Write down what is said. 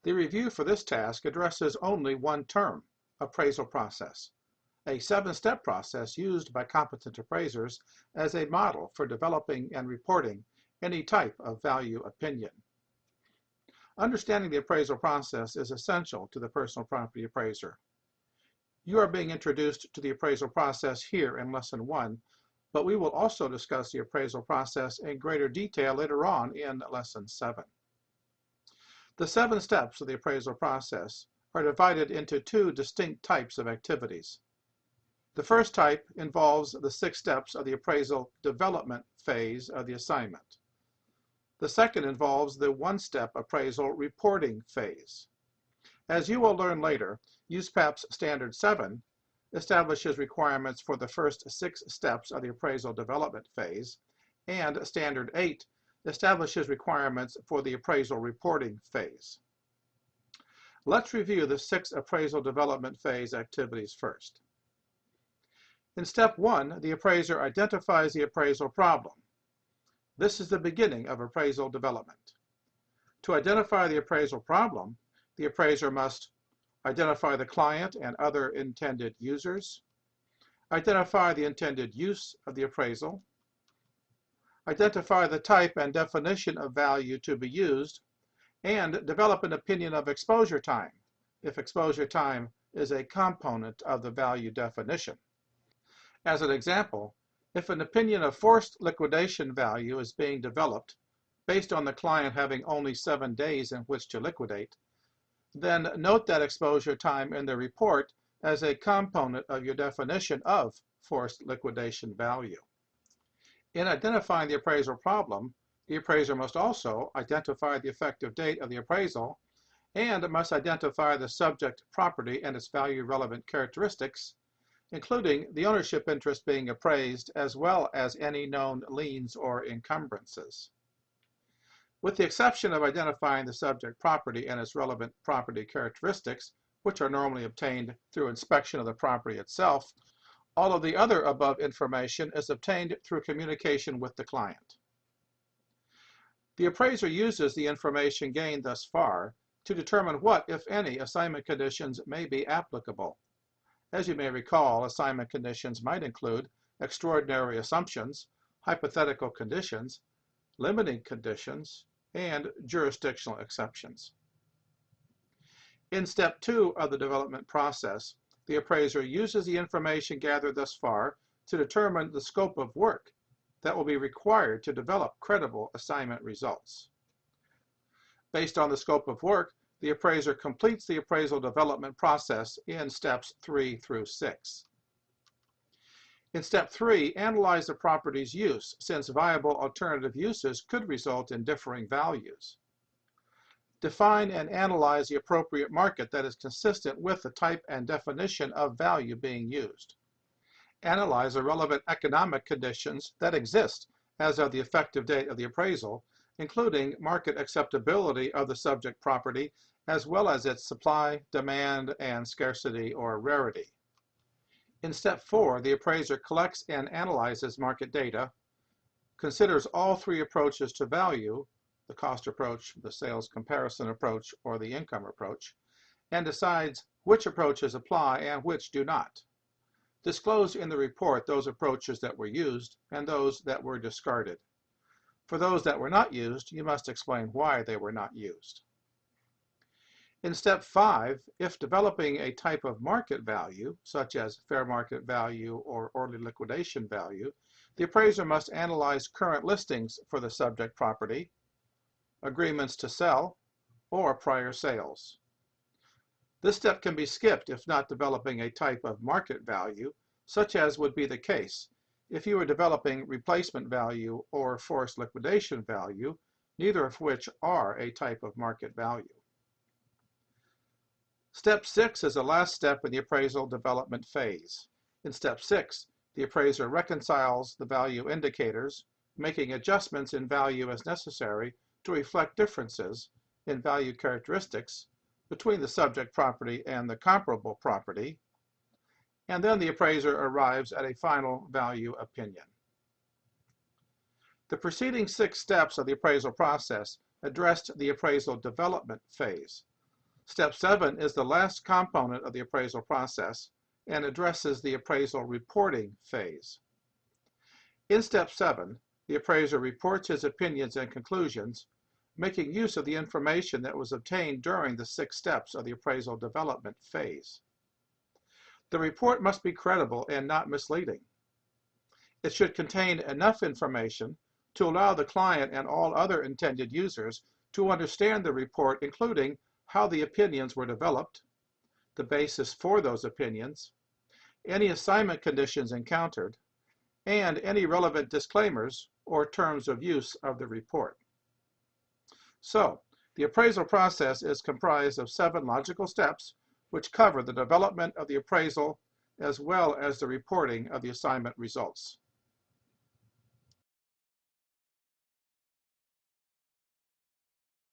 The review for this task addresses only one term, appraisal process, a 7-step process used by competent appraisers as a model for developing and reporting any type of value opinion. Understanding the appraisal process is essential to the personal property appraiser. You are being introduced to the appraisal process here in Lesson 1, but we will also discuss the appraisal process in greater detail later on in Lesson 7. The 7 steps of the appraisal process are divided into 2 distinct types of activities. The first type involves the 6 steps of the appraisal development phase of the assignment. The second involves the 1-step appraisal reporting phase. As you will learn later, USPAP's Standard 7 establishes requirements for the first 6 steps of the appraisal development phase, and Standard 8 establishes requirements for the appraisal reporting phase. Let's review the 6 appraisal development phase activities first. In Step 1, the appraiser identifies the appraisal problem. This is the beginning of appraisal development. To identify the appraisal problem, the appraiser must identify the client and other intended users, identify the intended use of the appraisal, identify the type and definition of value to be used, and develop an opinion of exposure time, if exposure time is a component of the value definition. As an example, if an opinion of forced liquidation value is being developed based on the client having only 7 days in which to liquidate, then note that exposure time in the report as a component of your definition of forced liquidation value. In identifying the appraisal problem, the appraiser must also identify the effective date of the appraisal and must identify the subject property and its value-relevant characteristics, including the ownership interest being appraised as well as any known liens or encumbrances. With the exception of identifying the subject property and its relevant property characteristics, which are normally obtained through inspection of the property itself, all of the other above information is obtained through communication with the client. The appraiser uses the information gained thus far to determine what, if any, assignment conditions may be applicable. As you may recall, assignment conditions might include extraordinary assumptions, hypothetical conditions, limiting conditions, and jurisdictional exceptions. In Step 2 of the development process, the appraiser uses the information gathered thus far to determine the scope of work that will be required to develop credible assignment results. Based on the scope of work, the appraiser completes the appraisal development process in Steps 3 through 6. In Step 3, analyze the property's use, since viable alternative uses could result in differing values. Define and analyze the appropriate market that is consistent with the type and definition of value being used. Analyze the relevant economic conditions that exist as of the effective date of the appraisal, including market acceptability of the subject property, as well as its supply, demand, and scarcity or rarity. In Step 4, the appraiser collects and analyzes market data, considers all 3 approaches to value, the cost approach, the sales comparison approach, or the income approach, and decides which approaches apply and which do not. Disclose in the report those approaches that were used and those that were discarded. For those that were not used, you must explain why they were not used. In Step 5, if developing a type of market value, such as fair market value or early liquidation value, the appraiser must analyze current listings for the subject property, agreements to sell, or prior sales. This step can be skipped if not developing a type of market value, such as would be the case if you were developing replacement value or forced liquidation value, neither of which are a type of market value. Step 6 is the last step in the appraisal development phase. In Step 6, the appraiser reconciles the value indicators, making adjustments in value as necessary to reflect differences in value characteristics between the subject property and the comparable property, and then the appraiser arrives at a final value opinion. The preceding 6 steps of the appraisal process addressed the appraisal development phase. Step 7 is the last component of the appraisal process and addresses the appraisal reporting phase. In Step 7, the appraiser reports his opinions and conclusions, making use of the information that was obtained during the 6 steps of the appraisal development phase. The report must be credible and not misleading. It should contain enough information to allow the client and all other intended users to understand the report, including how the opinions were developed, the basis for those opinions, any assignment conditions encountered, and any relevant disclaimers or terms of use of the report. So, the appraisal process is comprised of 7 logical steps which cover the development of the appraisal as well as the reporting of the assignment results.